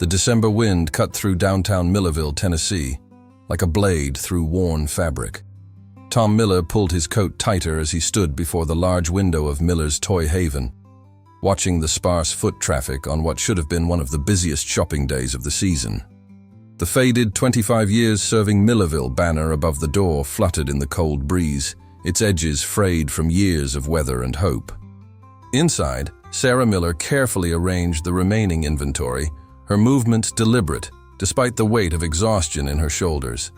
The December wind cut through downtown Millerville, Tennessee, like a blade through worn fabric. Tom Miller pulled his coat tighter as he stood before the large window of Miller's Toy Haven, watching the sparse foot traffic on what should have been one of the busiest shopping days of the season. The faded 25 years serving Millerville banner above the door fluttered in the cold breeze, its edges frayed from years of weather and hope. Inside, Sarah Miller carefully arranged the remaining inventory, her movement deliberate, despite the weight of exhaustion in her shoulders.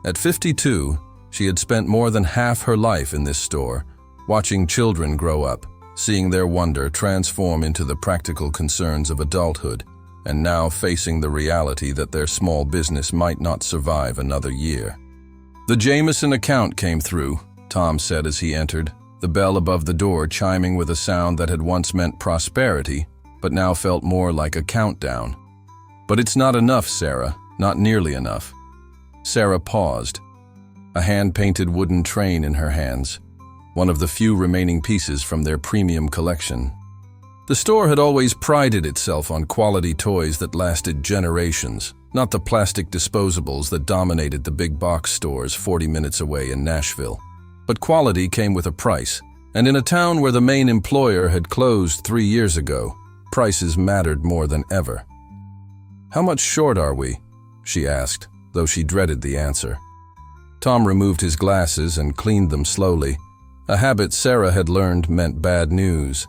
At 52, she had spent more than half her life in this store, watching children grow up, seeing their wonder transform into the practical concerns of adulthood, and now facing the reality that their small business might not survive another year. The Jameson account came through, Tom said as he entered, the bell above the door chiming with a sound that had once meant prosperity, but now felt more like a countdown. But it's not enough, Sarah, not nearly enough. Sarah paused, a hand-painted wooden train in her hands, one of the few remaining pieces from their premium collection. The store had always prided itself on quality toys that lasted generations, not the plastic disposables that dominated the big box stores 40 minutes away in Nashville. But quality came with a price, and in a town where the main employer had closed 3 years ago, prices mattered more than ever. "How much short are we?" she asked, though she dreaded the answer. Tom removed his glasses and cleaned them slowly, a habit Sarah had learned meant bad news.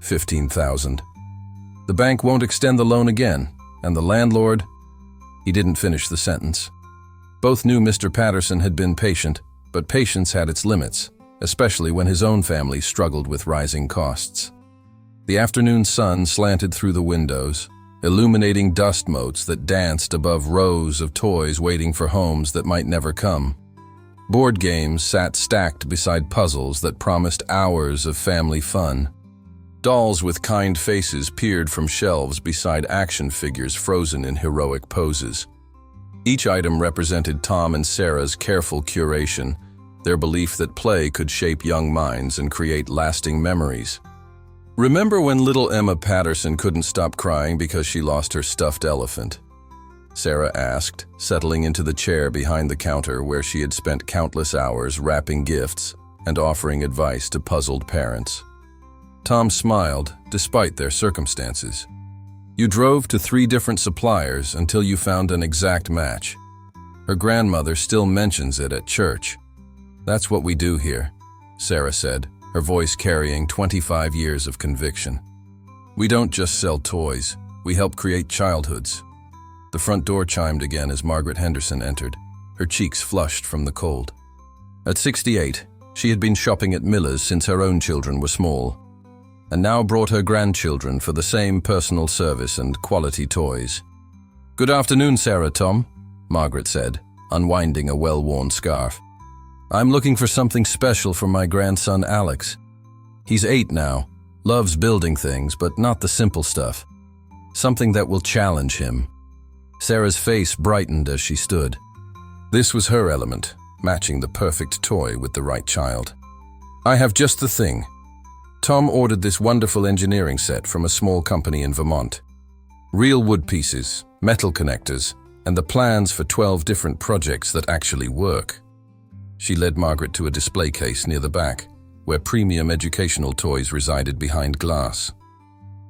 15,000. The bank won't extend the loan again, and the landlord... He didn't finish the sentence. Both knew Mr. Patterson had been patient, but patience had its limits, especially when his own family struggled with rising costs. The afternoon sun slanted through the windows, illuminating dust motes that danced above rows of toys waiting for homes that might never come. Board games sat stacked beside puzzles that promised hours of family fun. Dolls with kind faces peered from shelves beside action figures frozen in heroic poses. Each item represented Tom and Sarah's careful curation, their belief that play could shape young minds and create lasting memories. "Remember when little Emma Patterson couldn't stop crying because she lost her stuffed elephant?" Sarah asked, settling into the chair behind the counter where she had spent countless hours wrapping gifts and offering advice to puzzled parents. Tom smiled, despite their circumstances. "You drove to 3 different suppliers until you found an exact match. Her grandmother still mentions it at church. That's what we do here," Sarah said, her voice carrying 25 years of conviction. "We don't just sell toys, we help create childhoods." The front door chimed again as Margaret Henderson entered, her cheeks flushed from the cold. At 68, she had been shopping at Miller's since her own children were small, and now brought her grandchildren for the same personal service and quality toys. "Good afternoon, Sarah, Tom," Margaret said, unwinding a well-worn scarf. "I'm looking for something special for my grandson Alex. He's 8 now, loves building things, but not the simple stuff. Something that will challenge him." Sarah's face brightened as she stood. This was her element, matching the perfect toy with the right child. "I have just the thing." Tom ordered this wonderful engineering set from a small company in Vermont. Real wood pieces, metal connectors, and the plans for 12 different projects that actually work. She led Margaret to a display case near the back, where premium educational toys resided behind glass.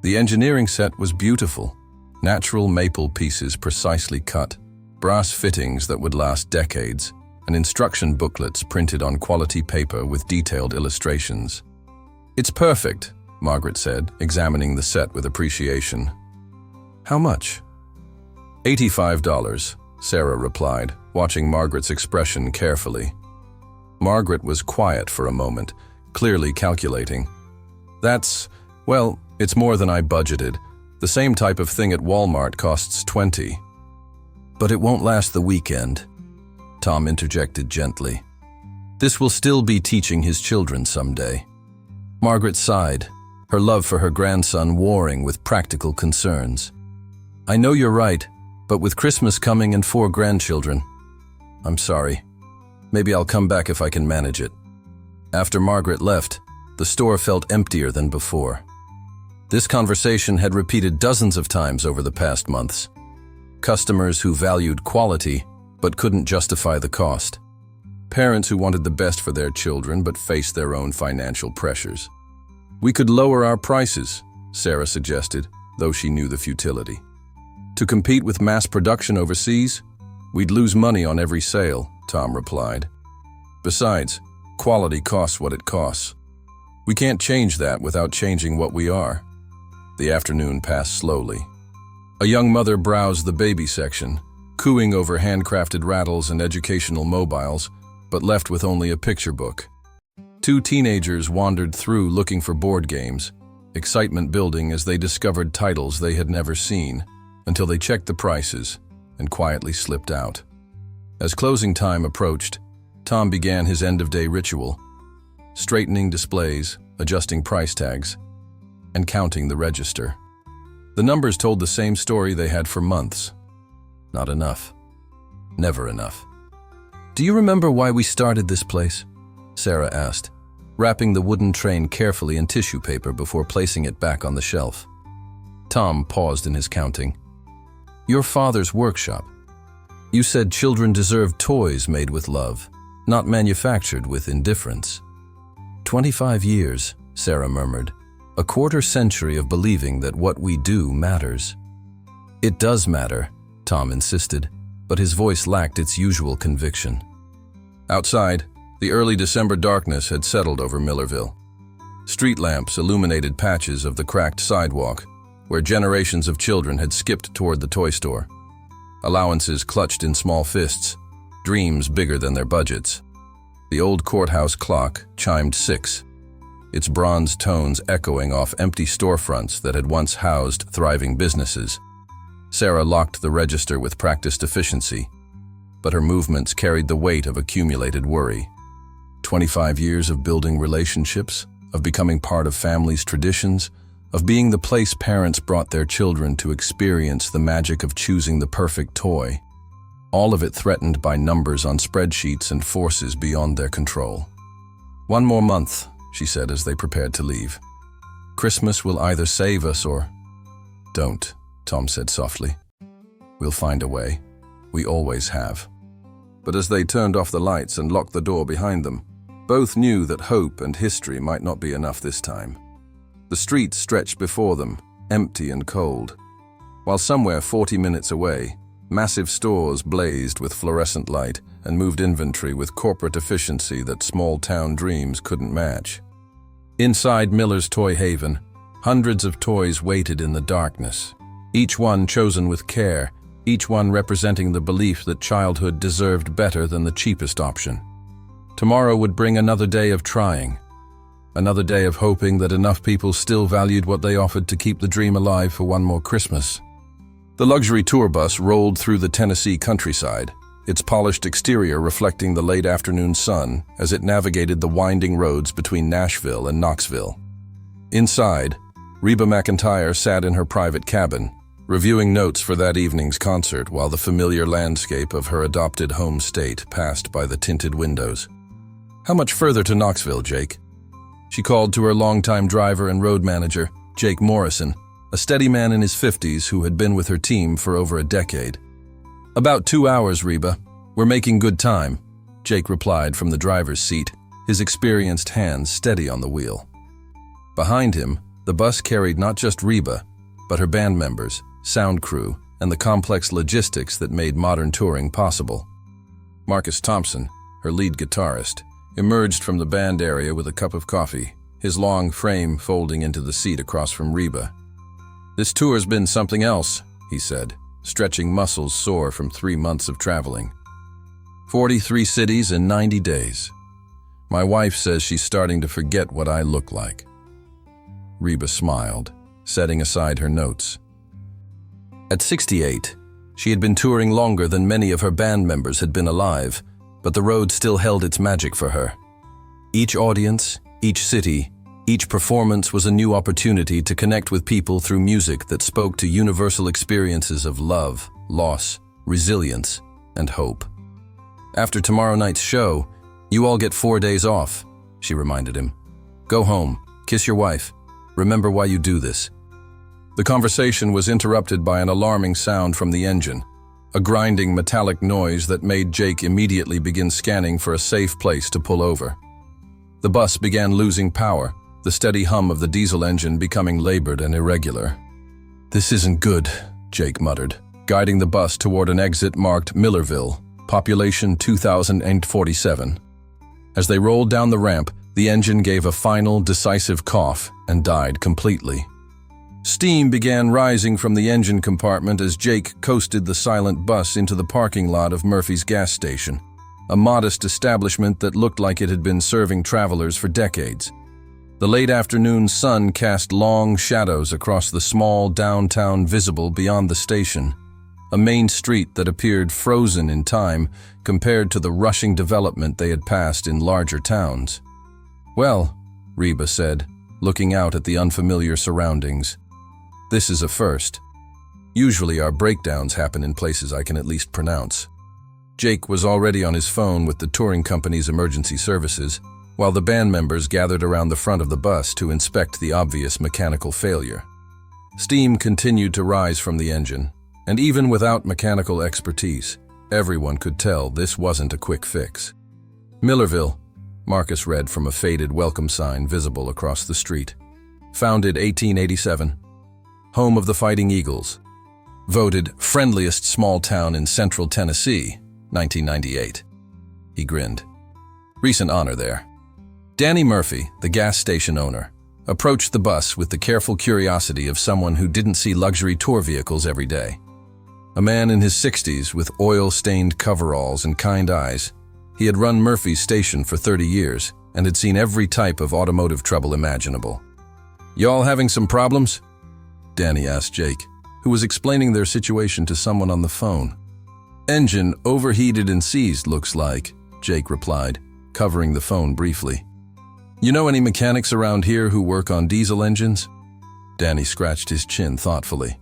The engineering set was beautiful. Natural maple pieces precisely cut, brass fittings that would last decades, and instruction booklets printed on quality paper with detailed illustrations. "It's perfect," Margaret said, examining the set with appreciation. "How much?" $85, Sarah replied, watching Margaret's expression carefully. Margaret was quiet for a moment, clearly calculating. Well, it's more than I budgeted. The same type of thing at Walmart costs $20. "But it won't last the weekend," Tom interjected gently. "This will still be teaching his children someday." Margaret sighed, her love for her grandson warring with practical concerns. "I know you're right, but with Christmas coming and 4 grandchildren, I'm sorry. Maybe I'll come back if I can manage it." After Margaret left, the store felt emptier than before. This conversation had repeated dozens of times over the past months. Customers who valued quality but couldn't justify the cost. Parents who wanted the best for their children but faced their own financial pressures. "We could lower our prices," Sarah suggested, though she knew the futility. "To compete with mass production overseas? We'd lose money on every sale," Tom replied. "Besides, quality costs what it costs. We can't change that without changing what we are." The afternoon passed slowly. A young mother browsed the baby section, cooing over handcrafted rattles and educational mobiles, but left with only a picture book. Two teenagers wandered through looking for board games, excitement building as they discovered titles they had never seen, until they checked the prices and quietly slipped out. As closing time approached, Tom began his end-of-day ritual, straightening displays, adjusting price tags, and counting the register. The numbers told the same story they had for months. Not enough. Never enough. "Do you remember why we started this place?" Sarah asked, wrapping the wooden train carefully in tissue paper before placing it back on the shelf. Tom paused in his counting. "Your father's workshop. You said children deserve toys made with love, not manufactured with indifference." 25 years, Sarah murmured. "A quarter century of believing that what we do matters." "It does matter," Tom insisted, but his voice lacked its usual conviction. Outside, the early December darkness had settled over Millerville. Street lamps illuminated patches of the cracked sidewalk, where generations of children had skipped toward the toy store. Allowances clutched in small fists, dreams bigger than their budgets. The old courthouse clock chimed 6, its bronze tones echoing off empty storefronts that had once housed thriving businesses. Sarah locked the register with practiced efficiency, but her movements carried the weight of accumulated worry. 25 years of building relationships, of becoming part of families' traditions, of being the place parents brought their children to experience the magic of choosing the perfect toy. All of it threatened by numbers on spreadsheets and forces beyond their control. "One more month," she said as they prepared to leave. "Christmas will either save us or..." "Don't," Tom said softly. "We'll find a way. We always have." But as they turned off the lights and locked the door behind them, both knew that hope and history might not be enough this time. The streets stretched before them, empty and cold, while somewhere 40 minutes away, massive stores blazed with fluorescent light and moved inventory with corporate efficiency that small-town dreams couldn't match. Inside Miller's Toy Haven, hundreds of toys waited in the darkness, each one chosen with care, each one representing the belief that childhood deserved better than the cheapest option. Tomorrow would bring another day of trying, another day of hoping that enough people still valued what they offered to keep the dream alive for one more Christmas. The luxury tour bus rolled through the Tennessee countryside, its polished exterior reflecting the late afternoon sun as it navigated the winding roads between Nashville and Knoxville. Inside, Reba McEntire sat in her private cabin, reviewing notes for that evening's concert while the familiar landscape of her adopted home state passed by the tinted windows. "How much further to Knoxville, Jake?" She called to her longtime driver and road manager, Jake Morrison, a steady man in his 50s who had been with her team for over a decade. "About 2 hours, Reba. We're making good time," Jake replied from the driver's seat, his experienced hands steady on the wheel. Behind him, the bus carried not just Reba, but her band members, sound crew, and the complex logistics that made modern touring possible. Marcus Thompson, her lead guitarist, emerged from the band area with a cup of coffee, his long frame folding into the seat across from Reba. "This tour's been something else," he said, stretching muscles sore from 3 months of traveling. 43 cities in 90 days. My wife says she's starting to forget what I look like." Reba smiled, setting aside her notes. At 68, she had been touring longer than many of her band members had been alive, but the road still held its magic for her. Each audience, each city, each performance was a new opportunity to connect with people through music that spoke to universal experiences of love, loss, resilience, and hope. "After tomorrow night's show, you all get 4 days off," she reminded him. "Go home, kiss your wife, remember why you do this, The conversation was interrupted by an alarming sound from the engine, a grinding metallic noise that made Jake immediately begin scanning for a safe place to pull over. The bus began losing power, the steady hum of the diesel engine becoming labored and irregular. "This isn't good," Jake muttered, guiding the bus toward an exit marked Millerville, population 2,047. As they rolled down the ramp, the engine gave a final, decisive cough and died completely. Steam began rising from the engine compartment as Jake coasted the silent bus into the parking lot of Murphy's gas station, a modest establishment that looked like it had been serving travelers for decades. The late afternoon sun cast long shadows across the small downtown visible beyond the station, a main street that appeared frozen in time compared to the rushing development they had passed in larger towns. "Well," Reba said, looking out at the unfamiliar surroundings, "this is a first. Usually our breakdowns happen in places I can at least pronounce." Jake was already on his phone with the touring company's emergency services, while the band members gathered around the front of the bus to inspect the obvious mechanical failure. Steam continued to rise from the engine, and even without mechanical expertise, everyone could tell this wasn't a quick fix. "Millerville," Marcus read from a faded welcome sign visible across the street. "Founded 1887. Home of the Fighting Eagles. Voted friendliest small town in central Tennessee, 1998. He grinned. "Recent honor there." Danny Murphy, the gas station owner, approached the bus with the careful curiosity of someone who didn't see luxury tour vehicles every day. A man in his 60s with oil-stained coveralls and kind eyes, he had run Murphy's station for 30 years and had seen every type of automotive trouble imaginable. "Y'all having some problems?" Danny asked Jake, who was explaining their situation to someone on the phone. "Engine overheated and seized, looks like," Jake replied, covering the phone briefly. "You know any mechanics around here who work on diesel engines?" Danny scratched his chin thoughtfully.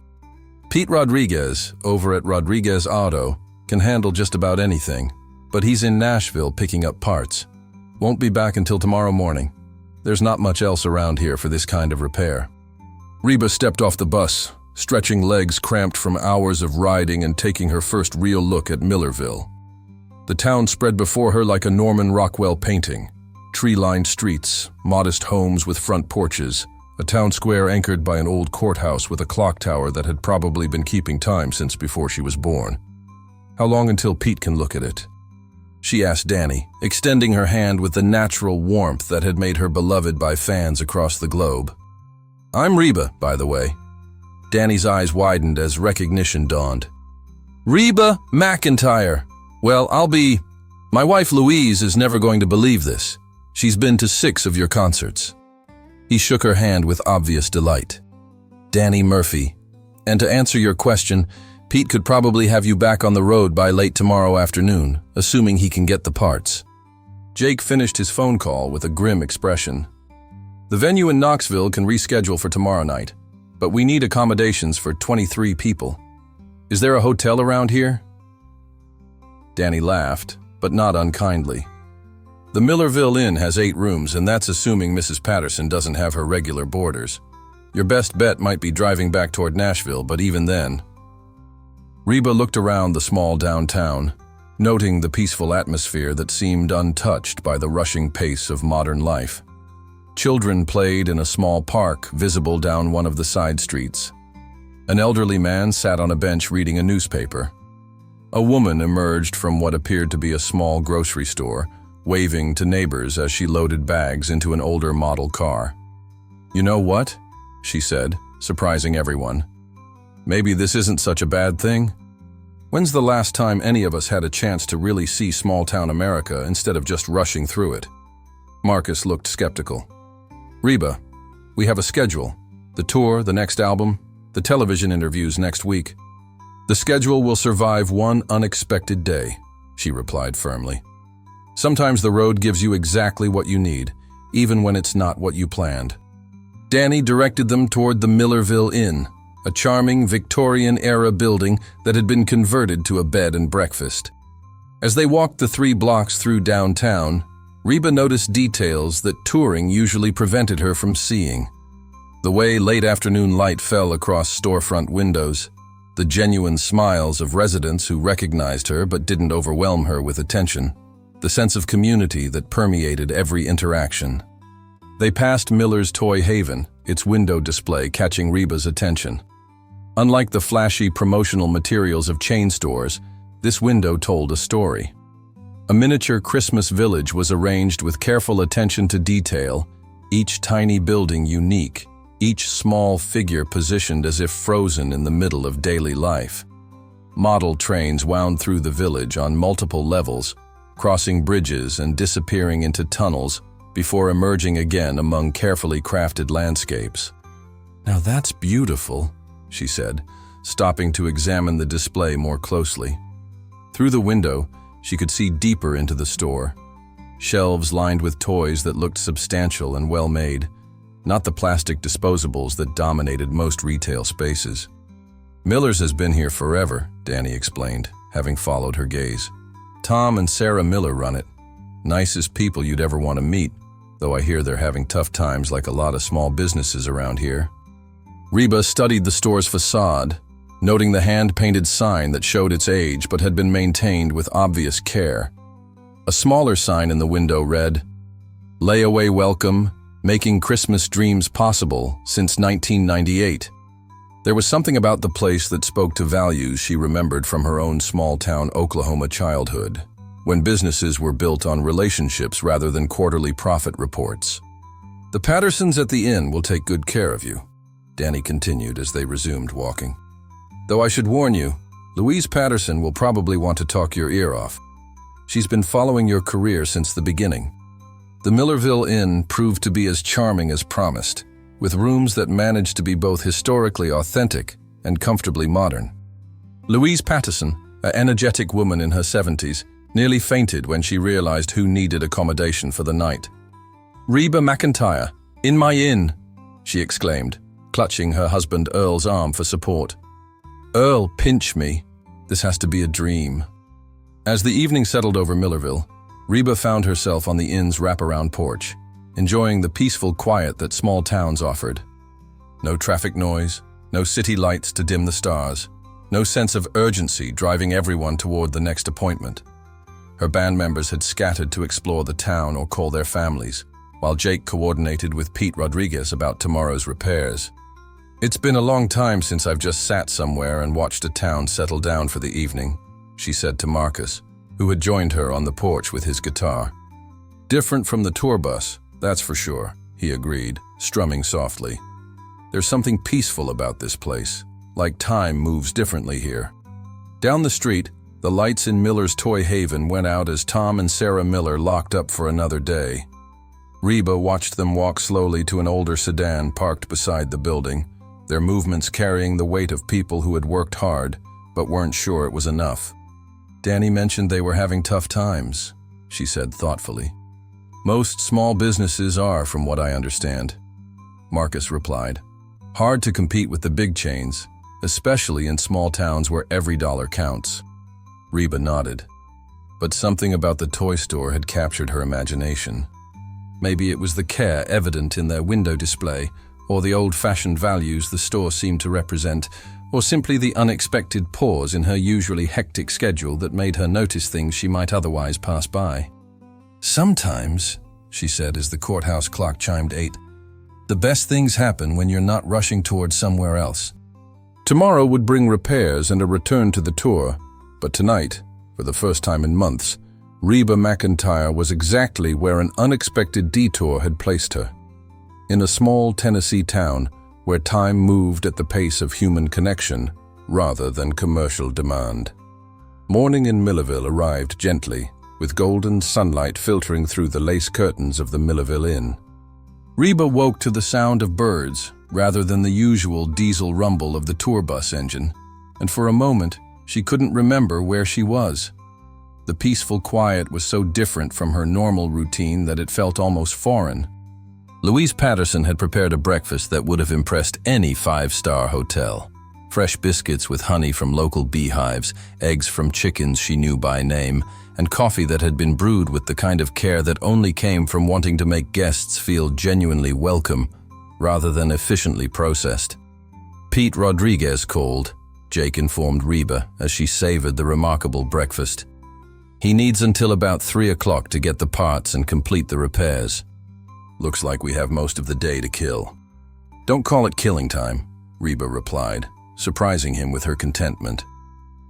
"Pete Rodriguez, over at Rodriguez Auto, can handle just about anything, but he's in Nashville picking up parts. Won't be back until tomorrow morning. There's not much else around here for this kind of repair." Reba stepped off the bus, stretching legs cramped from hours of riding and taking her first real look at Millerville. The town spread before her like a Norman Rockwell painting. Tree-lined streets, modest homes with front porches, a town square anchored by an old courthouse with a clock tower that had probably been keeping time since before she was born. "How long until Pete can look at it?" she asked Danny, extending her hand with the natural warmth that had made her beloved by fans across the globe. "I'm Reba, by the way." Danny's eyes widened as recognition dawned. "Reba McEntire. Well, My wife Louise is never going to believe this. She's been to 6 of your concerts." He shook her hand with obvious delight. "Danny Murphy. And to answer your question, Pete could probably have you back on the road by late tomorrow afternoon, assuming he can get the parts." Jake finished his phone call with a grim expression. "The venue in Knoxville can reschedule for tomorrow night, but we need accommodations for 23 people. Is there a hotel around here?" Danny laughed, but not unkindly. "The Millerville Inn has 8 rooms, and that's assuming Mrs. Patterson doesn't have her regular boarders. Your best bet might be driving back toward Nashville, but even then." Reba looked around the small downtown, noting the peaceful atmosphere that seemed untouched by the rushing pace of modern life. Children played in a small park visible down one of the side streets. An elderly man sat on a bench reading a newspaper. A woman emerged from what appeared to be a small grocery store, waving to neighbors as she loaded bags into an older model car. "You know what?" she said, surprising everyone. "Maybe this isn't such a bad thing. When's the last time any of us had a chance to really see small-town America instead of just rushing through it?" Marcus looked skeptical. "Reba, we have a schedule. The tour, the next album, the television interviews next week. The schedule will survive one unexpected day," she replied firmly. "Sometimes the road gives you exactly what you need, even when it's not what you planned." Danny directed them toward the Millerville Inn, a charming Victorian-era building that had been converted to a bed and breakfast. As they walked the 3 blocks through downtown, Reba noticed details that touring usually prevented her from seeing. The way late afternoon light fell across storefront windows, the genuine smiles of residents who recognized her but didn't overwhelm her with attention, the sense of community that permeated every interaction. They passed Miller's Toy Haven, its window display catching Reba's attention. Unlike the flashy promotional materials of chain stores, this window told a story. A miniature Christmas village was arranged with careful attention to detail, each tiny building unique, each small figure positioned as if frozen in the middle of daily life. Model trains wound through the village on multiple levels, crossing bridges and disappearing into tunnels before emerging again among carefully crafted landscapes. "Now that's beautiful," she said, stopping to examine the display more closely. Through the window, she could see deeper into the store. Shelves lined with toys that looked substantial and well-made, not the plastic disposables that dominated most retail spaces. "Miller's has been here forever," Danny explained, having followed her gaze. "Tom and Sarah Miller run it. Nicest people you'd ever want to meet, though I hear they're having tough times like a lot of small businesses around here." Reba studied the store's facade, noting the hand-painted sign that showed its age but had been maintained with obvious care. A smaller sign in the window read, "Layaway Welcome, making Christmas dreams possible since 1998. There was something about the place that spoke to values she remembered from her own small-town Oklahoma childhood, when businesses were built on relationships rather than quarterly profit reports. "The Pattersons at the inn will take good care of you," Danny continued as they resumed walking. "Though I should warn you, Louise Patterson will probably want to talk your ear off. She's been following your career since the beginning." The Millerville Inn proved to be as charming as promised, with rooms that managed to be both historically authentic and comfortably modern. Louise Patterson, an energetic woman in her 70s, nearly fainted when she realized who needed accommodation for the night. "Reba McEntire, in my inn," she exclaimed, clutching her husband Earl's arm for support. "Earl, pinch me. This has to be a dream." As the evening settled over Millerville, Reba found herself on the inn's wraparound porch, enjoying the peaceful quiet that small towns offered. No traffic noise, no city lights to dim the stars, no sense of urgency driving everyone toward the next appointment. Her band members had scattered to explore the town or call their families, while Jake coordinated with Pete Rodriguez about tomorrow's repairs. "It's been a long time since I've just sat somewhere and watched a town settle down for the evening," she said to Marcus, who had joined her on the porch with his guitar. "Different from the tour bus, that's for sure," he agreed, strumming softly. "There's something peaceful about this place, like time moves differently here." Down the street, the lights in Miller's Toy Haven went out as Tom and Sarah Miller locked up for another day. Reba watched them walk slowly to an older sedan parked beside the building, their movements carrying the weight of people who had worked hard but weren't sure it was enough. "Danny mentioned they were having tough times," she said thoughtfully. "Most small businesses are, from what I understand," Marcus replied. "Hard to compete with the big chains, especially in small towns where every dollar counts." Reba nodded. But something about the toy store had captured her imagination. Maybe it was the care evident in their window display, or the old-fashioned values the store seemed to represent, or simply the unexpected pause in her usually hectic schedule that made her notice things she might otherwise pass by. "Sometimes," she said as the courthouse clock chimed 8, "the best things happen when you're not rushing towards somewhere else." Tomorrow would bring repairs and a return to the tour, but tonight, for the first time in months, Reba McEntire was exactly where an unexpected detour had placed her. In a small Tennessee town where time moved at the pace of human connection rather than commercial demand. Morning in Millerville arrived gently, with golden sunlight filtering through the lace curtains of the Millerville Inn. Reba woke to the sound of birds rather than the usual diesel rumble of the tour bus engine, and for a moment she couldn't remember where she was. The peaceful quiet was so different from her normal routine that it felt almost foreign. Louise Patterson had prepared a breakfast that would have impressed any five-star hotel. Fresh biscuits with honey from local beehives, eggs from chickens she knew by name, and coffee that had been brewed with the kind of care that only came from wanting to make guests feel genuinely welcome. rather than efficiently processed. Pete Rodriguez called, Jake informed Reba as she savored the remarkable breakfast. He needs until about 3 o'clock to get the parts and complete the repairs. Looks like we have most of the day to kill. Don't call it killing time, Reba replied, surprising him with her contentment.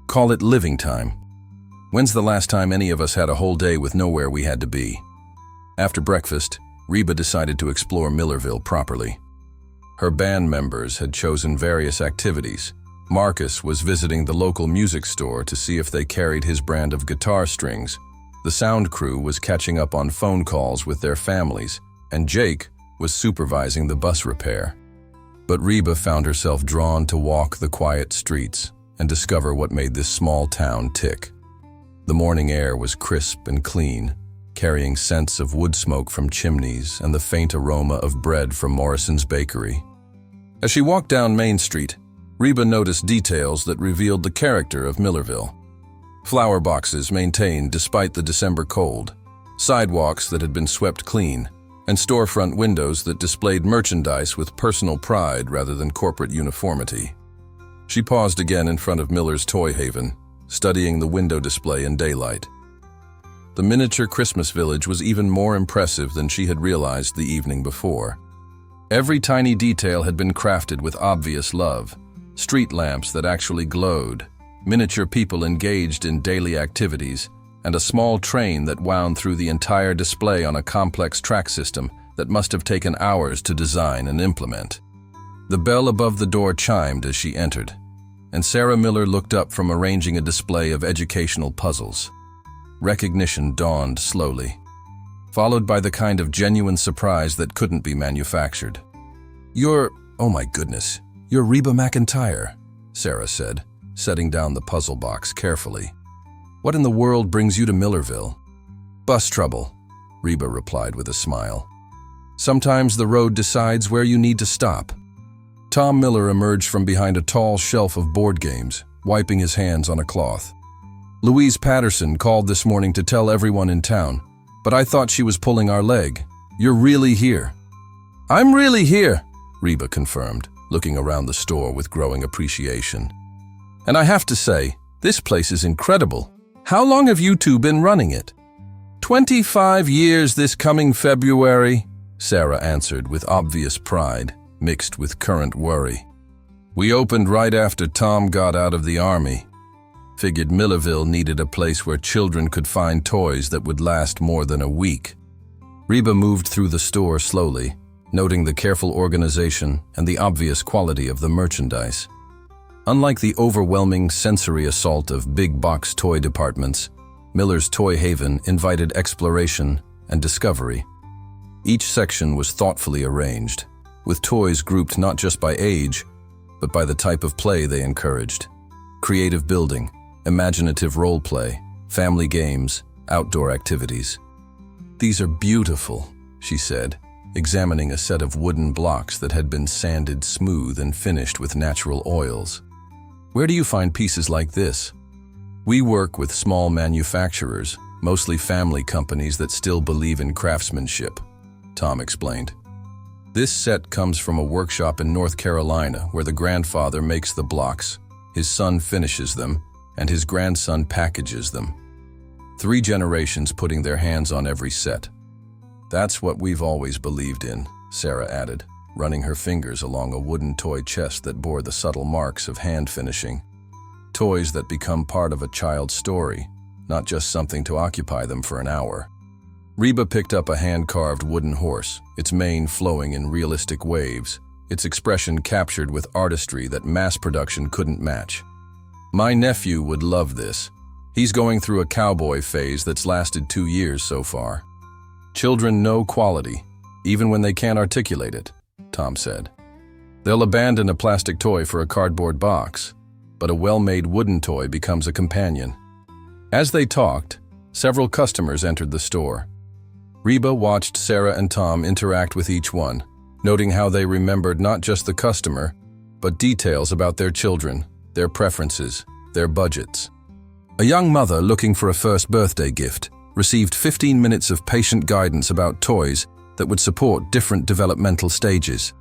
Call it living time. When's the last time any of us had a whole day with nowhere we had to be? After breakfast, Reba decided to explore Millerville properly. Her band members had chosen various activities. Marcus was visiting the local music store to see if they carried his brand of guitar strings. The sound crew was catching up on phone calls with their families, and Jake was supervising the bus repair. But Reba found herself drawn to walk the quiet streets and discover what made this small town tick. The morning air was crisp and clean, carrying scents of wood smoke from chimneys and the faint aroma of bread from Morrison's bakery. As she walked down Main Street, Reba noticed details that revealed the character of Millerville. Flower boxes maintained despite the December cold, sidewalks that had been swept clean, and storefront windows that displayed merchandise with personal pride rather than corporate uniformity. She paused again in front of Miller's Toy Haven, studying the window display in daylight. The miniature Christmas village was even more impressive than she had realized the evening before. Every tiny detail had been crafted with obvious love. Street lamps that actually glowed, miniature people engaged in daily activities, and a small train that wound through the entire display on a complex track system that must have taken hours to design and implement. The bell above the door chimed as she entered, and Sarah Miller looked up from arranging a display of educational puzzles. Recognition dawned slowly, followed by the kind of genuine surprise that couldn't be manufactured. Oh my goodness, you're Reba McEntire, Sarah said, setting down the puzzle box carefully. What in the world brings you to Millerville? Bus trouble, Reba replied with a smile. Sometimes the road decides where you need to stop. Tom Miller emerged from behind a tall shelf of board games, wiping his hands on a cloth. Louise Patterson called this morning to tell everyone in town, but I thought she was pulling our leg. You're really here. I'm really here, Reba confirmed, looking around the store with growing appreciation. And I have to say, this place is incredible. How long have you two been running it? 25 years this coming February, Sarah answered with obvious pride, mixed with current worry. We opened right after Tom got out of the army. Figured Millerville needed a place where children could find toys that would last more than a week. Reba moved through the store slowly, noting the careful organization and the obvious quality of the merchandise. Unlike the overwhelming sensory assault of big box toy departments, Miller's Toy Haven invited exploration and discovery. Each section was thoughtfully arranged, with toys grouped not just by age, but by the type of play they encouraged. Creative building, imaginative role play, family games, outdoor activities. These are beautiful, she said, examining a set of wooden blocks that had been sanded smooth and finished with natural oils. Where do you find pieces like this? We work with small manufacturers, mostly family companies that still believe in craftsmanship, Tom explained. This set comes from a workshop in North Carolina where the grandfather makes the blocks, his son finishes them, and his grandson packages them. 3 generations putting their hands on every set. That's what we've always believed in, Sarah added, running her fingers along a wooden toy chest that bore the subtle marks of hand finishing. Toys that become part of a child's story, not just something to occupy them for an hour. Reba picked up a hand-carved wooden horse, its mane flowing in realistic waves, its expression captured with artistry that mass production couldn't match. My nephew would love this. He's going through a cowboy phase that's lasted 2 years so far. Children know quality, even when they can't articulate it, Tom said. They'll abandon a plastic toy for a cardboard box, but a well-made wooden toy becomes a companion. As they talked, several customers entered the store. Reba watched Sarah and Tom interact with each one, noting how they remembered not just the customer, but details about their children, their preferences, their budgets. A young mother looking for a first birthday gift received 15 minutes of patient guidance about toys that would support different developmental stages.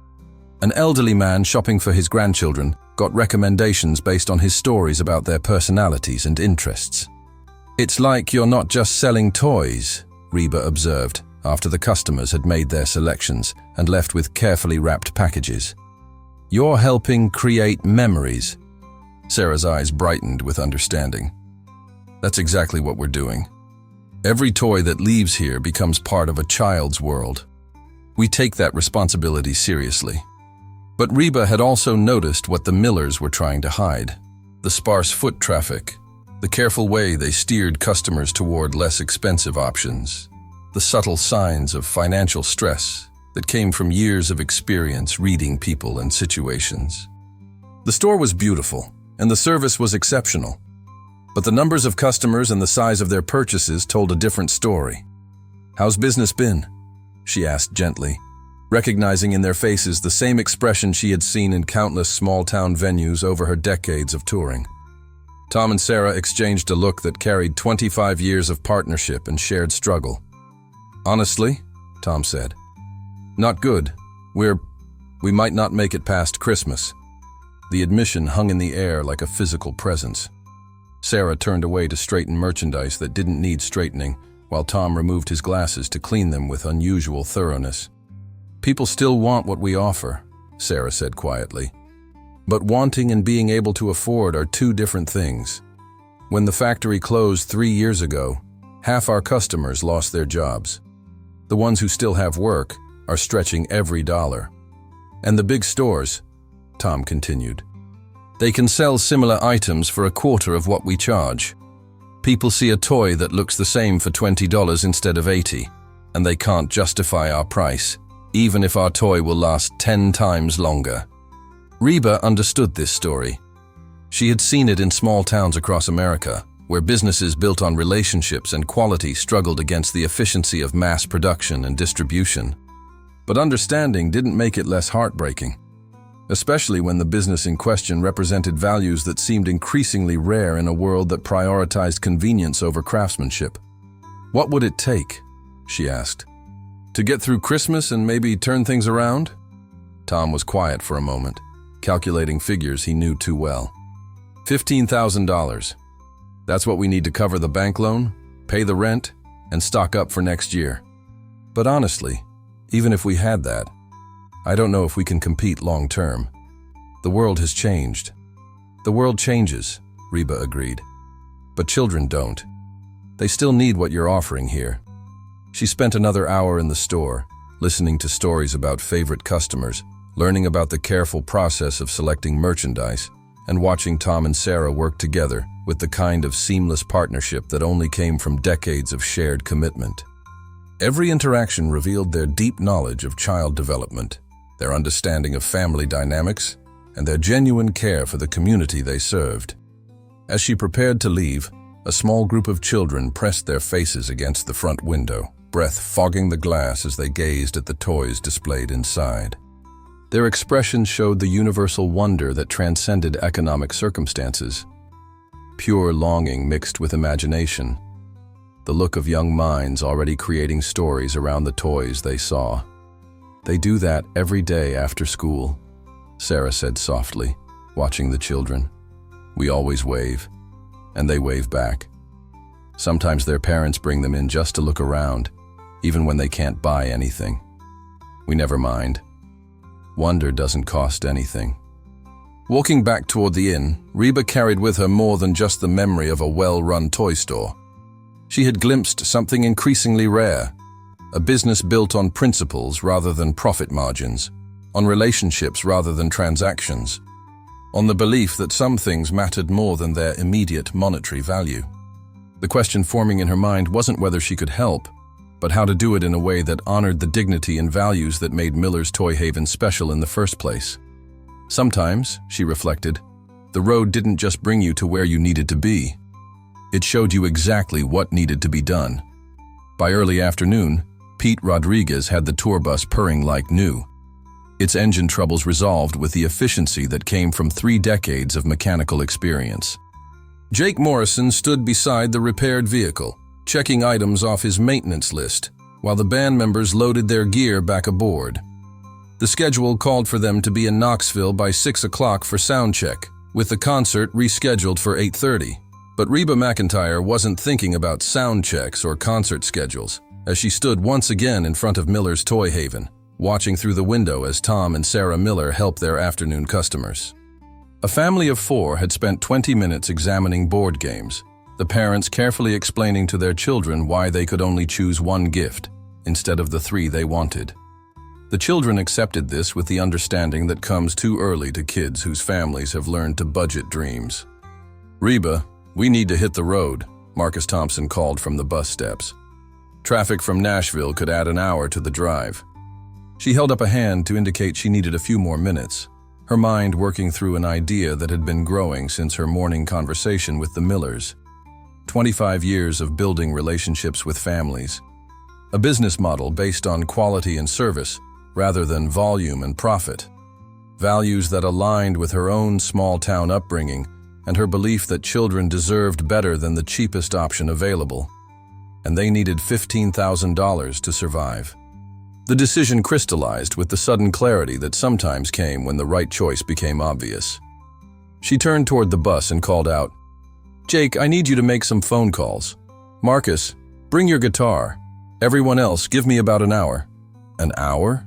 An elderly man shopping for his grandchildren got recommendations based on his stories about their personalities and interests. "It's like you're not just selling toys," Reba observed, after the customers had made their selections and left with carefully wrapped packages. "You're helping create memories." Sarah's eyes brightened with understanding. "That's exactly what we're doing. Every toy that leaves here becomes part of a child's world. We take that responsibility seriously." But Reba had also noticed what the Millers were trying to hide: the sparse foot traffic, the careful way they steered customers toward less expensive options, the subtle signs of financial stress that came from years of experience reading people and situations. The store was beautiful, and the service was exceptional. But the numbers of customers and the size of their purchases told a different story. "How's business been?" she asked gently, recognizing in their faces the same expression she had seen in countless small-town venues over her decades of touring. Tom and Sarah exchanged a look that carried 25 years of partnership and shared struggle. "Honestly," Tom said, "not good. We might not make it past Christmas." The admission hung in the air like a physical presence. Sarah turned away to straighten merchandise that didn't need straightening, while Tom removed his glasses to clean them with unusual thoroughness. "People still want what we offer," Sarah said quietly. "But wanting and being able to afford are two different things. When the factory closed 3 years ago, half our customers lost their jobs. The ones who still have work are stretching every dollar. And the big stores," Tom continued, "they can sell similar items for a quarter of what we charge. People see a toy that looks the same for $20 instead of $80, and they can't justify our price, even if our toy will last 10 times longer." Reba understood this story. She had seen it in small towns across America, where businesses built on relationships and quality struggled against the efficiency of mass production and distribution. But understanding didn't make it less heartbreaking, especially when the business in question represented values that seemed increasingly rare in a world that prioritized convenience over craftsmanship. "What would it take?" she asked. "To get through Christmas and maybe turn things around?" Tom was quiet for a moment, calculating figures he knew too well. $15,000. That's what we need to cover the bank loan, pay the rent, and stock up for next year. But honestly, even if we had that, I don't know if we can compete long term. The world has changed." "The world changes," Reba agreed. "But children don't. They still need what you're offering here." She spent another hour in the store, listening to stories about favorite customers, learning about the careful process of selecting merchandise, and watching Tom and Sarah work together with the kind of seamless partnership that only came from decades of shared commitment. Every interaction revealed their deep knowledge of child development, their understanding of family dynamics, and their genuine care for the community they served. As she prepared to leave, a small group of children pressed their faces against the front window, breath fogging the glass as they gazed at the toys displayed inside. Their expressions showed the universal wonder that transcended economic circumstances. Pure longing mixed with imagination. The look of young minds already creating stories around the toys they saw. "They do that every day after school," Sarah said softly, watching the children. "We always wave, and they wave back. Sometimes their parents bring them in just to look around, even when they can't buy anything. We never mind. Wonder doesn't cost anything." Walking back toward the inn, Reba carried with her more than just the memory of a well-run toy store. She had glimpsed something increasingly rare, a business built on principles rather than profit margins, on relationships rather than transactions, on the belief that some things mattered more than their immediate monetary value. The question forming in her mind wasn't whether she could help, but how to do it in a way that honored the dignity and values that made Miller's Toy Haven special in the first place. Sometimes, she reflected, the road didn't just bring you to where you needed to be. It showed you exactly what needed to be done. By early afternoon, Pete Rodriguez had the tour bus purring like new, its engine troubles resolved with the efficiency that came from 3 decades of mechanical experience. Jake Morrison stood beside the repaired vehicle, checking items off his maintenance list, while the band members loaded their gear back aboard. The schedule called for them to be in Knoxville by 6 o'clock for sound check, with the concert rescheduled for 8:30. But Reba McEntire wasn't thinking about sound checks or concert schedules, as she stood once again in front of Miller's Toy Haven, watching through the window as Tom and Sarah Miller helped their afternoon customers. A family of 4 had spent 20 minutes examining board games, the parents carefully explaining to their children why they could only choose one gift, instead of the 3 they wanted. The children accepted this with the understanding that comes too early to kids whose families have learned to budget dreams. "Reba, we need to hit the road," Marcus Thompson called from the bus steps. Traffic from Nashville could add an hour to the drive. She held up a hand to indicate she needed a few more minutes, her mind working through an idea that had been growing since her morning conversation with the Millers. 25 years of building relationships with families. A business model based on quality and service, rather than volume and profit. Values that aligned with her own small-town upbringing and her belief that children deserved better than the cheapest option available. And they needed $15,000 to survive. The decision crystallized with the sudden clarity that sometimes came when the right choice became obvious. She turned toward the bus and called out, "Jake, I need you to make some phone calls. Marcus, bring your guitar. Everyone else, give me about an hour." "An hour?"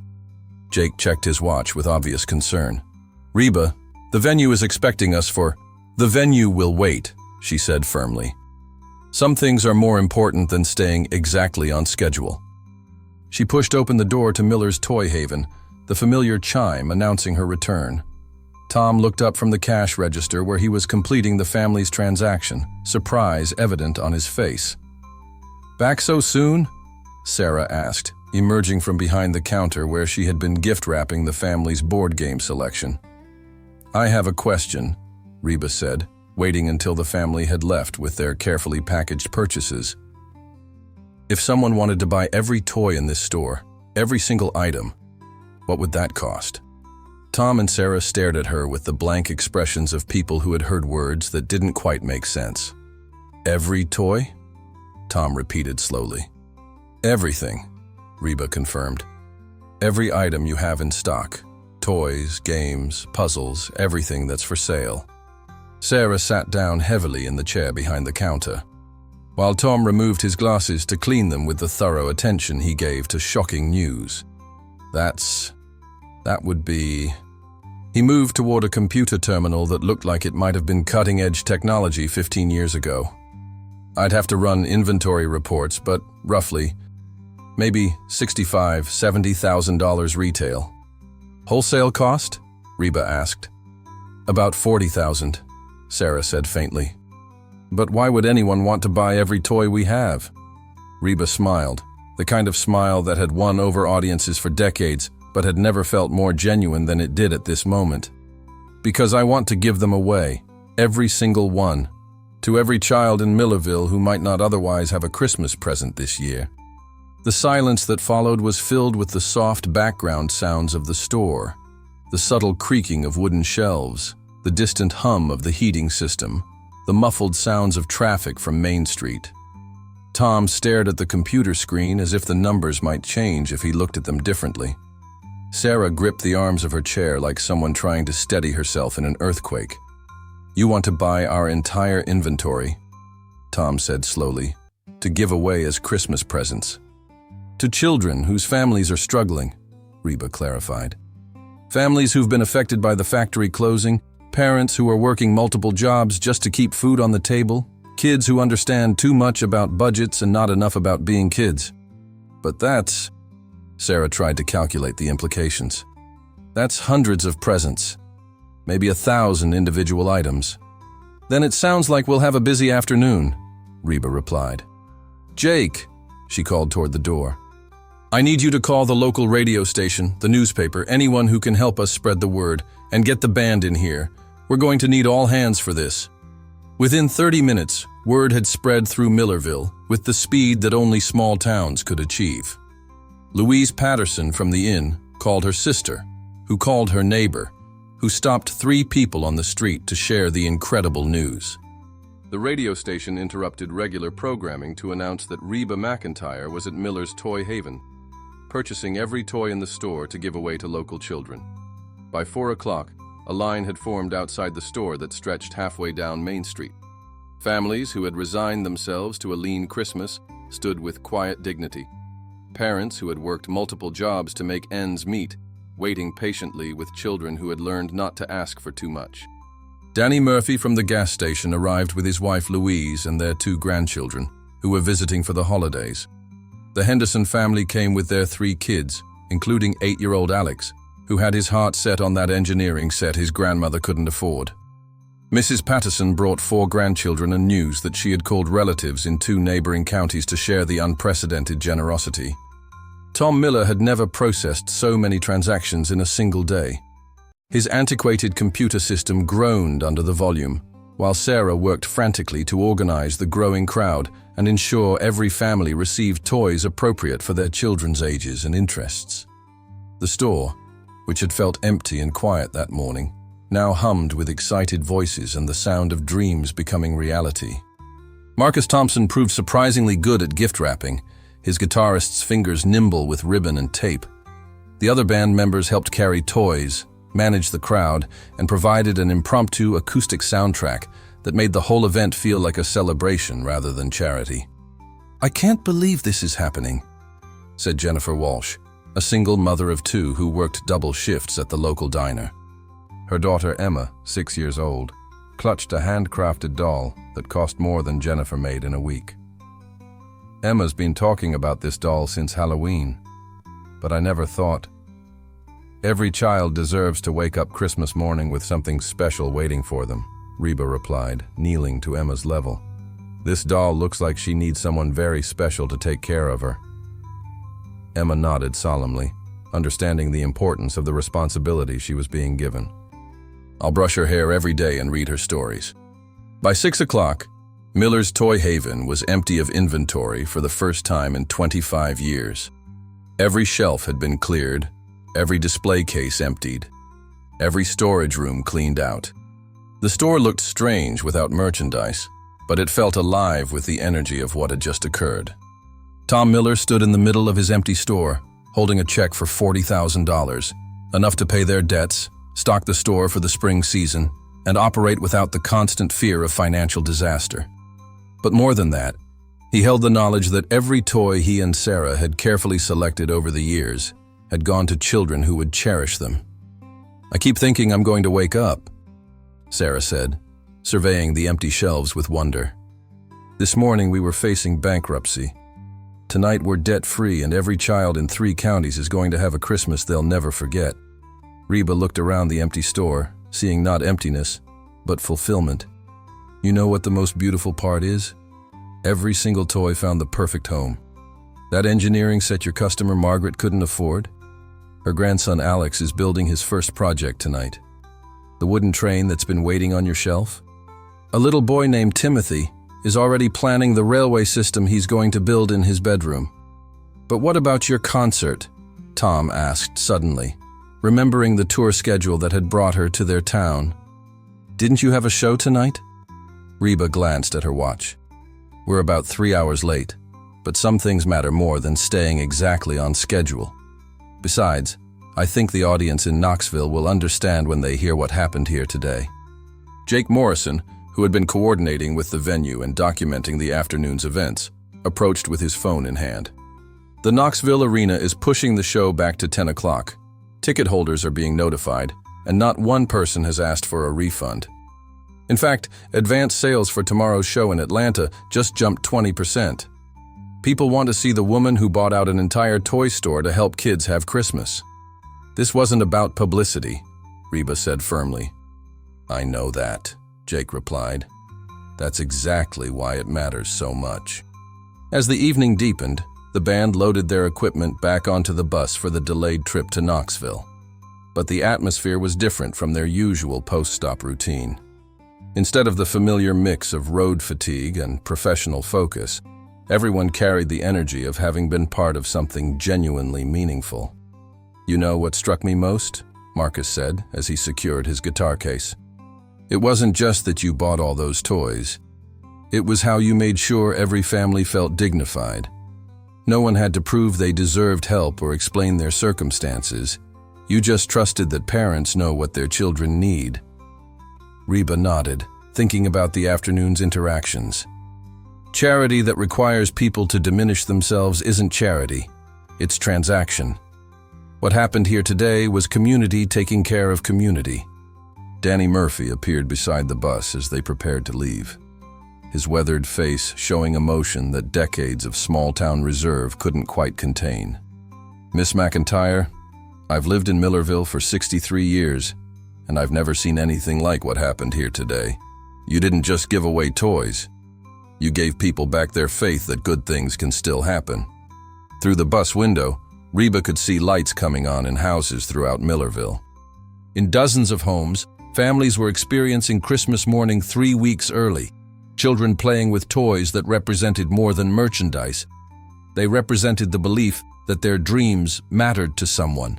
Jake checked his watch with obvious concern. "Reba, the venue is expecting us for—" "The venue will wait," she said firmly. "Some things are more important than staying exactly on schedule." She pushed open the door to Miller's Toy Haven, the familiar chime announcing her return. Tom looked up from the cash register where he was completing the family's transaction, surprise evident on his face. "Back so soon?" Sarah asked, emerging from behind the counter where she had been gift-wrapping the family's board game selection. "I have a question," Reba said, waiting until the family had left with their carefully packaged purchases. "If someone wanted to buy every toy in this store, every single item, what would that cost?" Tom and Sarah stared at her with the blank expressions of people who had heard words that didn't quite make sense. "Every toy?" Tom repeated slowly. "Everything," Reba confirmed. "Every item you have in stock. Toys, games, puzzles, everything that's for sale." Sarah sat down heavily in the chair behind the counter, while Tom removed his glasses to clean them with the thorough attention he gave to shocking news. That would be... He moved toward a computer terminal that looked like it might have been cutting-edge technology 15 years ago. "I'd have to run inventory reports, but roughly, maybe $65,000, $70,000 retail." "Wholesale cost?" Reba asked. "About $40,000, Sarah said faintly. "But why would anyone want to buy every toy we have?" Reba smiled, the kind of smile that had won over audiences for decades, but had never felt more genuine than it did at this moment. "Because I want to give them away, every single one, to every child in Millerville who might not otherwise have a Christmas present this year." The silence that followed was filled with the soft background sounds of the store, the subtle creaking of wooden shelves, the distant hum of the heating system, the muffled sounds of traffic from Main Street. Tom stared at the computer screen as if the numbers might change if he looked at them differently. Sarah gripped the arms of her chair like someone trying to steady herself in an earthquake. "You want to buy our entire inventory," Tom said slowly, "to give away as Christmas presents." "To children whose families are struggling," Reba clarified. "Families who've been affected by the factory closing, parents who are working multiple jobs just to keep food on the table, kids who understand too much about budgets and not enough about being kids." "But that's..." Sarah tried to calculate the implications. "That's hundreds of presents. Maybe 1,000 individual items." "Then it sounds like we'll have a busy afternoon," Reba replied. "Jake," she called toward the door. "I need you to call the local radio station, the newspaper, anyone who can help us spread the word, and get the band in here. We're going to need all hands for this." Within 30 minutes, word had spread through Millerville with the speed that only small towns could achieve. Louise Patterson from the inn called her sister, who called her neighbor, who stopped 3 people on the street to share the incredible news. The radio station interrupted regular programming to announce that Reba McEntire was at Miller's Toy Haven. purchasing every toy in the store to give away to local children. By 4 o'clock, a line had formed outside the store that stretched halfway down Main Street. Families who had resigned themselves to a lean Christmas stood with quiet dignity. Parents who had worked multiple jobs to make ends meet, waiting patiently with children who had learned not to ask for too much. Danny Murphy from the gas station arrived with his wife Louise and their 2 grandchildren, who were visiting for the holidays. The Henderson family came with their 3 kids, including 8-year-old Alex, who had his heart set on that engineering set his grandmother couldn't afford. Mrs. Patterson brought 4 grandchildren and news that she had called relatives in 2 neighboring counties to share the unprecedented generosity. Tom Miller had never processed so many transactions in a single day. His antiquated computer system groaned under the volume, while Sarah worked frantically to organize the growing crowd and ensure every family received toys appropriate for their children's ages and interests. The store, which had felt empty and quiet that morning, now hummed with excited voices and the sound of dreams becoming reality. Marcus Thompson proved surprisingly good at gift wrapping, his guitarist's fingers nimble with ribbon and tape. The other band members helped carry toys, managed the crowd, and provided an impromptu acoustic soundtrack that made the whole event feel like a celebration rather than charity. "I can't believe this is happening," said Jennifer Walsh, a single mother of 2 who worked double shifts at the local diner. Her daughter Emma, 6 years old, clutched a handcrafted doll that cost more than Jennifer made in a week. "Emma's been talking about this doll since Halloween, but I never thought. Every child deserves to wake up Christmas morning with something special waiting for them," Reba replied, kneeling to Emma's level. "This doll looks like she needs someone very special to take care of her." Emma nodded solemnly, understanding the importance of the responsibility she was being given. "I'll brush her hair every day and read her stories." By 6 o'clock, Miller's Toy Haven was empty of inventory for the first time in 25 years. Every shelf had been cleared, every display case emptied, every storage room cleaned out. The store looked strange without merchandise, but it felt alive with the energy of what had just occurred. Tom Miller stood in the middle of his empty store, holding a check for $40,000, enough to pay their debts, stock the store for the spring season, and operate without the constant fear of financial disaster. But more than that, he held the knowledge that every toy he and Sarah had carefully selected over the years had gone to children who would cherish them. "I keep thinking I'm going to wake up," Sarah said, surveying the empty shelves with wonder. "This morning we were facing bankruptcy. Tonight we're debt-free and every child in 3 counties is going to have a Christmas they'll never forget." Reba looked around the empty store, seeing not emptiness, but fulfillment. "You know what the most beautiful part is? Every single toy found the perfect home. That engineering set your customer Margaret couldn't afford? Her grandson Alex is building his first project tonight. The wooden train that's been waiting on your shelf? A little boy named Timothy is already planning the railway system he's going to build in his bedroom. But what about your concert?" Tom asked suddenly, remembering the tour schedule that had brought her to their town. "Didn't you have a show tonight?" Reba glanced at her watch. "We're about 3 hours late, but some things matter more than staying exactly on schedule. Besides, I think the audience in Knoxville will understand when they hear what happened here today." Jake Morrison, who had been coordinating with the venue and documenting the afternoon's events, approached with his phone in hand. "The Knoxville Arena is pushing the show back to 10 o'clock. Ticket holders are being notified, and not one person has asked for a refund. In fact, advance sales for tomorrow's show in Atlanta just jumped 20%. People want to see the woman who bought out an entire toy store to help kids have Christmas." "This wasn't about publicity," Reba said firmly. "I know that," Jake replied. "That's exactly why it matters so much." As the evening deepened, the band loaded their equipment back onto the bus for the delayed trip to Knoxville. But the atmosphere was different from their usual post-stop routine. Instead of the familiar mix of road fatigue and professional focus, everyone carried the energy of having been part of something genuinely meaningful. "You know what struck me most?" Marcus said as he secured his guitar case. "It wasn't just that you bought all those toys. It was how you made sure every family felt dignified. No one had to prove they deserved help or explain their circumstances. You just trusted that parents know what their children need. Reba nodded, thinking about the afternoon's interactions. Charity that requires people to diminish themselves isn't charity. It's transaction. What happened here today was community taking care of community. Danny Murphy appeared beside the bus as they prepared to leave, his weathered face showing emotion that decades of small-town reserve couldn't quite contain. "Miss McEntire, I've lived in Millerville for 63 years, and I've never seen anything like what happened here today. You didn't just give away toys. You gave people back their faith that good things can still happen." Through the bus window, Reba could see lights coming on in houses throughout Millerville. In dozens of homes, families were experiencing Christmas morning 3 weeks early, children playing with toys that represented more than merchandise. They represented the belief that their dreams mattered to someone.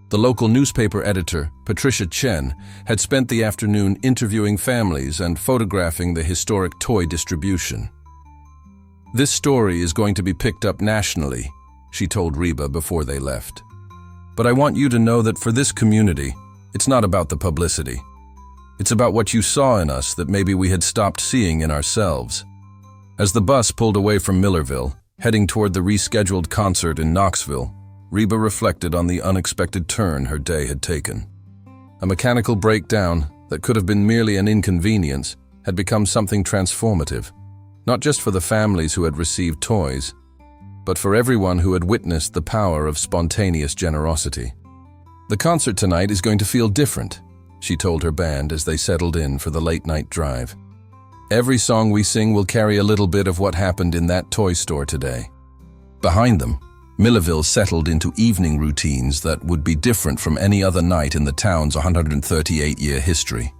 The local newspaper editor, Patricia Chen, had spent the afternoon interviewing families and photographing the historic toy distribution. "This story is going to be picked up nationally," she told Reba before they left. "But I want you to know that for this community, it's not about the publicity. It's about what you saw in us that maybe we had stopped seeing in ourselves." As the bus pulled away from Millerville, heading toward the rescheduled concert in Knoxville, Reba reflected on the unexpected turn her day had taken. A mechanical breakdown that could have been merely an inconvenience had become something transformative, not just for the families who had received toys, but for everyone who had witnessed the power of spontaneous generosity. "The concert tonight is going to feel different," she told her band as they settled in for the late-night drive. "Every song we sing will carry a little bit of what happened in that toy store today." Behind them, Millerville settled into evening routines that would be different from any other night in the town's 138-year history.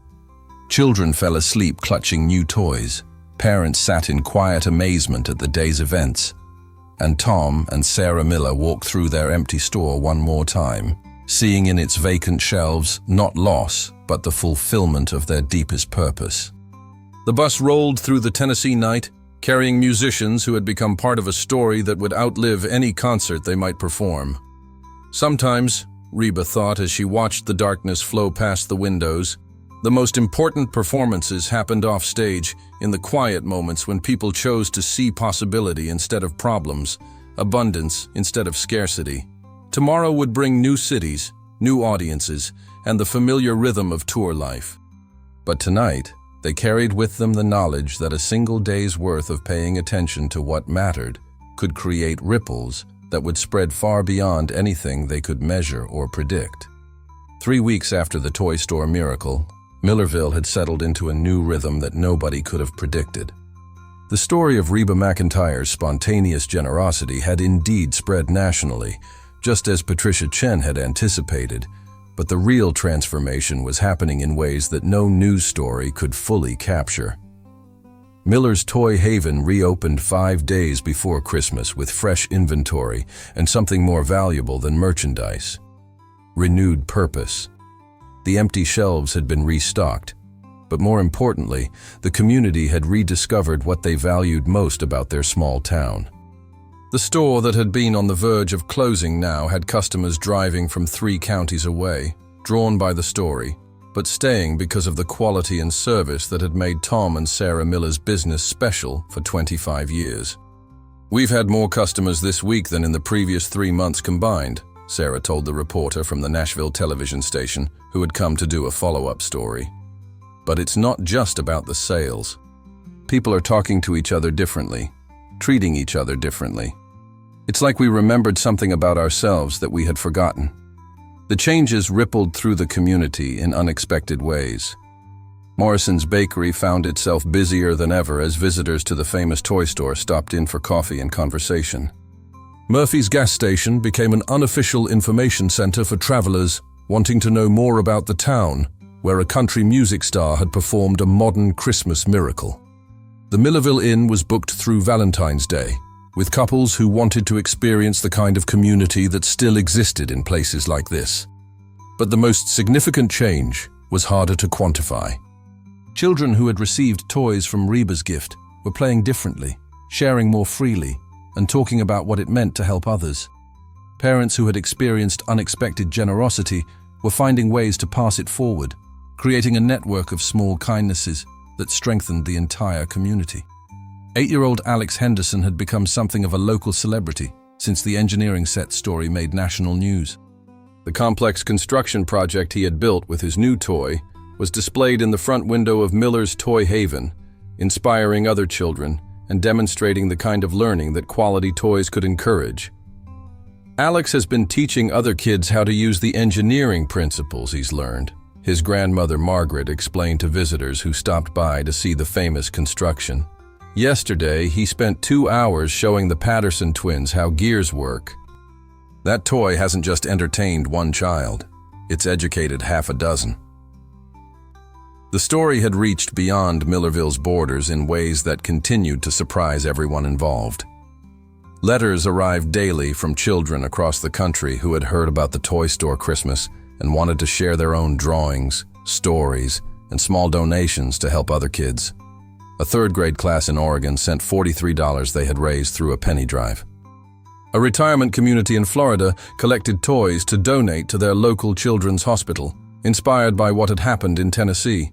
Children fell asleep clutching new toys, parents sat in quiet amazement at the day's events, and Tom and Sarah Miller walked through their empty store one more time, seeing in its vacant shelves not loss, but the fulfillment of their deepest purpose. The bus rolled through the Tennessee night, carrying musicians who had become part of a story that would outlive any concert they might perform. Sometimes, Reba thought as she watched the darkness flow past the windows, the most important performances happened off-stage in the quiet moments when people chose to see possibility instead of problems, abundance instead of scarcity. Tomorrow would bring new cities, new audiences, and the familiar rhythm of tour life. But tonight, they carried with them the knowledge that a single day's worth of paying attention to what mattered could create ripples that would spread far beyond anything they could measure or predict. 3 weeks after the toy store miracle, Millerville had settled into a new rhythm that nobody could have predicted. The story of Reba McEntire's spontaneous generosity had indeed spread nationally, just as Patricia Chen had anticipated, but the real transformation was happening in ways that no news story could fully capture. Miller's Toy Haven reopened 5 days before Christmas with fresh inventory and something more valuable than merchandise: renewed purpose. The empty shelves had been restocked, but more importantly, the community had rediscovered what they valued most about their small town. The store that had been on the verge of closing now had customers driving from 3 counties away, drawn by the story, but staying because of the quality and service that had made Tom and Sarah Miller's business special for 25 years. "We've had more customers this week than in the previous 3 months combined," Sarah told the reporter from the Nashville television station who had come to do a follow-up story. "But it's not just about the sales. People are talking to each other differently, treating each other differently. It's like we remembered something about ourselves that we had forgotten." The changes rippled through the community in unexpected ways. Morrison's Bakery found itself busier than ever as visitors to the famous toy store stopped in for coffee and conversation. Murphy's gas station became an unofficial information center for travelers wanting to know more about the town, where a country music star had performed a modern Christmas miracle. The Millerville Inn was booked through Valentine's Day, with couples who wanted to experience the kind of community that still existed in places like this. But the most significant change was harder to quantify. Children who had received toys from Reba's gift were playing differently, sharing more freely, and talking about what it meant to help others. Parents who had experienced unexpected generosity were finding ways to pass it forward, creating a network of small kindnesses that strengthened the entire community. 8-year-old Alex Henderson had become something of a local celebrity since the engineering set story made national news. The complex construction project he had built with his new toy was displayed in the front window of Miller's Toy Haven, inspiring other children and demonstrating the kind of learning that quality toys could encourage. Alex has been teaching other kids how to use the engineering principles he's learned, his grandmother Margaret explained to visitors who stopped by to see the famous construction. Yesterday, he spent 2 hours showing the Patterson twins how gears work. That toy hasn't just entertained one child, it's educated half a dozen. The story had reached beyond Millerville's borders in ways that continued to surprise everyone involved. Letters arrived daily from children across the country who had heard about the toy store Christmas and wanted to share their own drawings, stories, and small donations to help other kids. A third-grade class in Oregon sent $43 they had raised through a penny drive. A retirement community in Florida collected toys to donate to their local children's hospital, inspired by what had happened in Tennessee.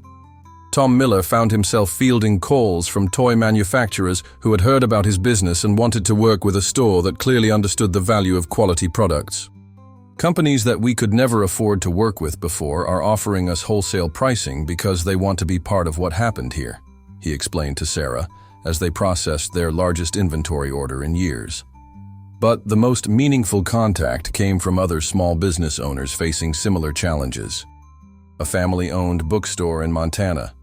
Tom Miller found himself fielding calls from toy manufacturers who had heard about his business and wanted to work with a store that clearly understood the value of quality products. Companies that we could never afford to work with before are offering us wholesale pricing because they want to be part of what happened here, he explained to Sarah as they processed their largest inventory order in years. But the most meaningful contact came from other small business owners facing similar challenges. A family-owned bookstore in Montana,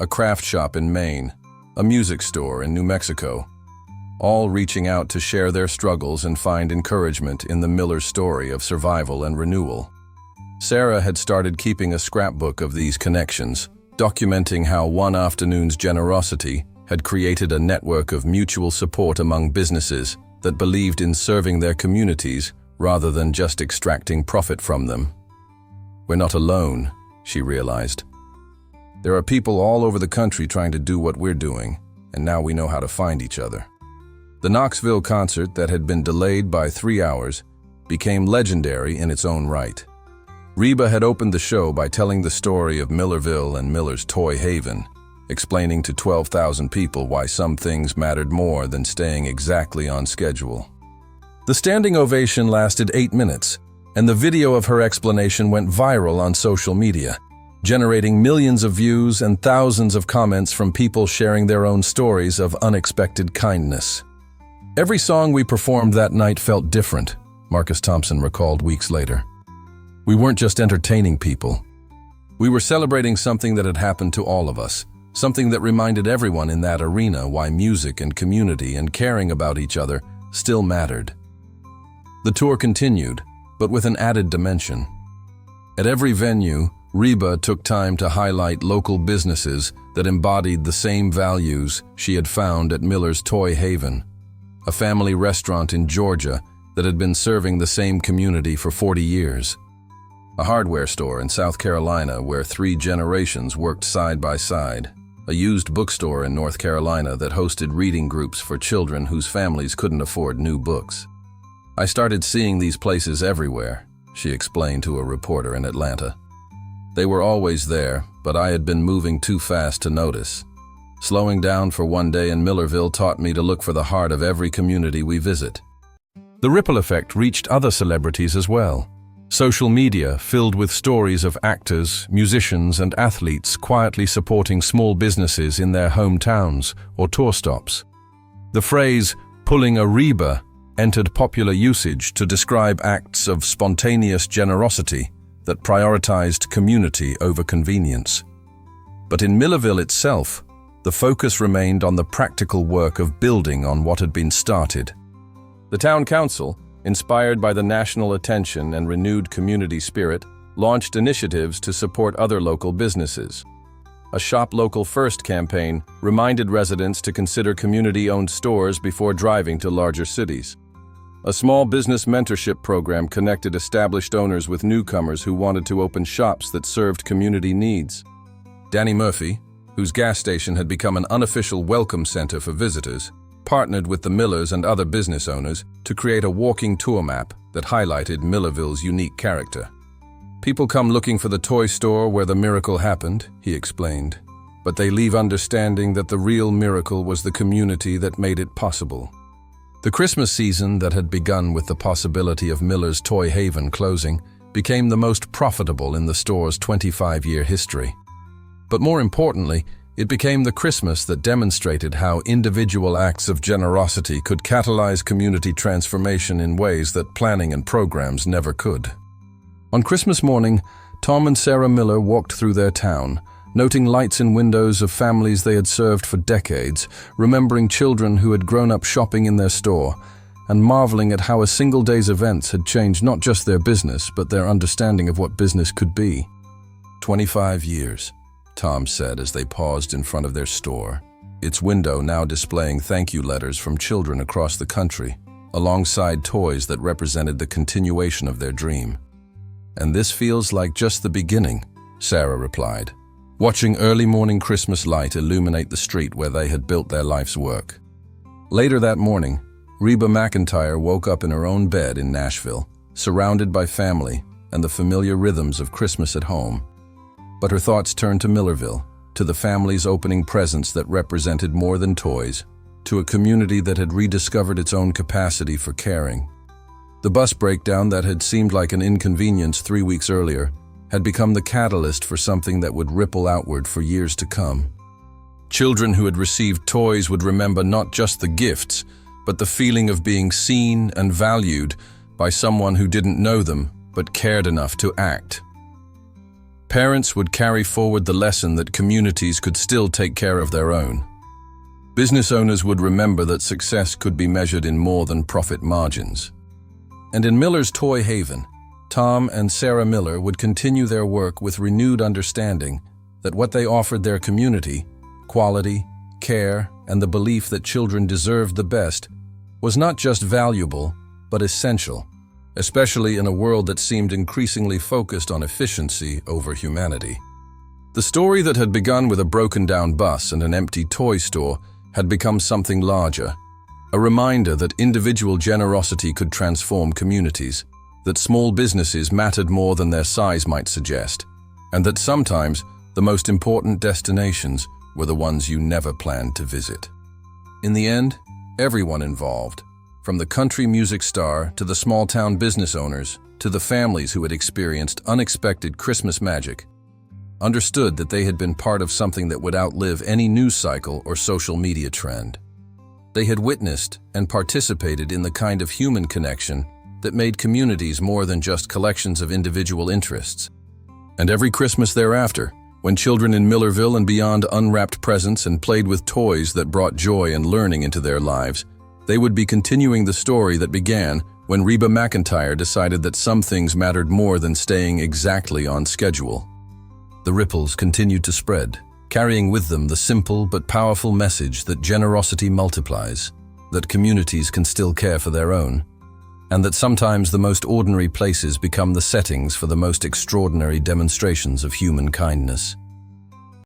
a craft shop in Maine, a music store in New Mexico, all reaching out to share their struggles and find encouragement in the Miller story of survival and renewal. Sarah had started keeping a scrapbook of these connections, documenting how one afternoon's generosity had created a network of mutual support among businesses that believed in serving their communities rather than just extracting profit from them. We're not alone, she realized. There are people all over the country trying to do what we're doing, and now we know how to find each other. The Knoxville concert that had been delayed by 3 hours became legendary in its own right. Reba had opened the show by telling the story of Millerville and Miller's Toy Haven, explaining to 12,000 people why some things mattered more than staying exactly on schedule. The standing ovation lasted 8 minutes, and the video of her explanation went viral on social media, generating millions of views and thousands of comments from people sharing their own stories of unexpected kindness. Every song we performed that night felt different, Marcus Thompson recalled weeks later. We weren't just entertaining people. We were celebrating something that had happened to all of us, something that reminded everyone in that arena why music and community and caring about each other still mattered. The tour continued, but with an added dimension. At every venue, Reba took time to highlight local businesses that embodied the same values she had found at Miller's Toy Haven, a family restaurant in Georgia that had been serving the same community for 40 years. A hardware store in South Carolina where 3 generations worked side by side. A used bookstore in North Carolina that hosted reading groups for children whose families couldn't afford new books. I started seeing these places everywhere, she explained to a reporter in Atlanta. They were always there, but I had been moving too fast to notice. Slowing down for one day in Millerville taught me to look for the heart of every community we visit. The ripple effect reached other celebrities as well. Social media filled with stories of actors, musicians, and athletes quietly supporting small businesses in their hometowns or tour stops. The phrase, "pulling a Reba," entered popular usage to describe acts of spontaneous generosity that prioritized community over convenience. But in Millerville itself, the focus remained on the practical work of building on what had been started. The town council, inspired by the national attention and renewed community spirit, launched initiatives to support other local businesses. A Shop Local First campaign reminded residents to consider community-owned stores before driving to larger cities. A small business mentorship program connected established owners with newcomers who wanted to open shops that served community needs. Danny Murphy, whose gas station had become an unofficial welcome center for visitors, partnered with the Millers and other business owners to create a walking tour map that highlighted Millerville's unique character. "People come looking for the toy store where the miracle happened," he explained, "but they leave understanding that the real miracle was the community that made it possible." The Christmas season that had begun with the possibility of Miller's Toy Haven closing became the most profitable in the store's 25-year history. But more importantly, it became the Christmas that demonstrated how individual acts of generosity could catalyze community transformation in ways that planning and programs never could. On Christmas morning, Tom and Sarah Miller walked through their town, noting lights in windows of families they had served for decades, remembering children who had grown up shopping in their store, and marveling at how a single day's events had changed not just their business, but their understanding of what business could be. 25 years, Tom said as they paused in front of their store, its window now displaying thank you letters from children across the country, alongside toys that represented the continuation of their dream. "And this feels like just the beginning," Sarah replied, watching early morning Christmas light illuminate the street where they had built their life's work. Later that morning, Reba McEntire woke up in her own bed in Nashville, surrounded by family and the familiar rhythms of Christmas at home. But her thoughts turned to Millerville, to the family's opening presents that represented more than toys, to a community that had rediscovered its own capacity for caring. The bus breakdown that had seemed like an inconvenience 3 weeks earlier had become the catalyst for something that would ripple outward for years to come. Children who had received toys would remember not just the gifts, but the feeling of being seen and valued by someone who didn't know them but cared enough to act. Parents would carry forward the lesson that communities could still take care of their own. Business owners would remember that success could be measured in more than profit margins. And in Miller's Toy Haven, Tom and Sarah Miller would continue their work with renewed understanding that what they offered their community, quality, care, and the belief that children deserved the best, was not just valuable, but essential, especially in a world that seemed increasingly focused on efficiency over humanity. The story that had begun with a broken-down bus and an empty toy store had become something larger, a reminder that individual generosity could transform communities, that small businesses mattered more than their size might suggest, and that sometimes the most important destinations were the ones you never planned to visit. In the end, everyone involved, from the country music star to the small-town business owners to the families who had experienced unexpected Christmas magic, understood that they had been part of something that would outlive any news cycle or social media trend. They had witnessed and participated in the kind of human connection that made communities more than just collections of individual interests. And every Christmas thereafter, when children in Millerville and beyond unwrapped presents and played with toys that brought joy and learning into their lives, they would be continuing the story that began when Reba McEntire decided that some things mattered more than staying exactly on schedule. The ripples continued to spread, carrying with them the simple but powerful message that generosity multiplies, that communities can still care for their own, and that sometimes the most ordinary places become the settings for the most extraordinary demonstrations of human kindness.